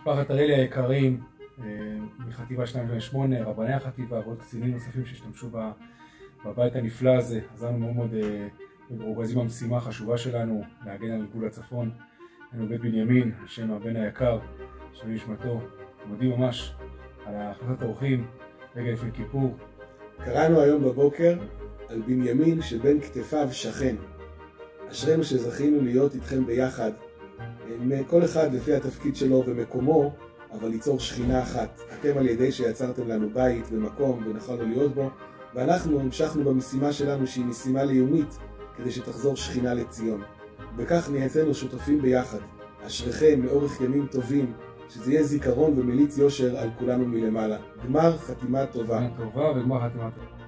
משפחת הראלי היקרים, מחטיבה 228, רבני החטיבה ועוד קצינים נוספים שהשתמשו בבית הנפלא הזה. אז אנו מאוד מרוכזים במשימה החשובה שלנו להגן על גבול הצפון. אנו בית בנימין, השם הבן היקר, השם נשמתו, מודים ממש על הכנסת האורחים רגע לפני כיפור. קראנו היום בבוקר על בנימין שבין כתפיו שכן. אשרינו שזכינו להיות איתכם ביחד, כל אחד לפי התפקיד שלו ומקומו, אבל ליצור שכינה אחת. אתם על ידי שיצרתם לנו בית ומקום ונכונו להיות בו, ואנחנו המשכנו במשימה שלנו שהיא משימה לאומית, כדי שתחזור שכינה לציון. בכך נהייתנו שותפים ביחד. אשריכם לאורך ימים טובים, שזה יהיה זיכרון ומליץ יושר על כולנו מלמעלה. גמר חתימה טובה. טובה וגמר חתימה טובה.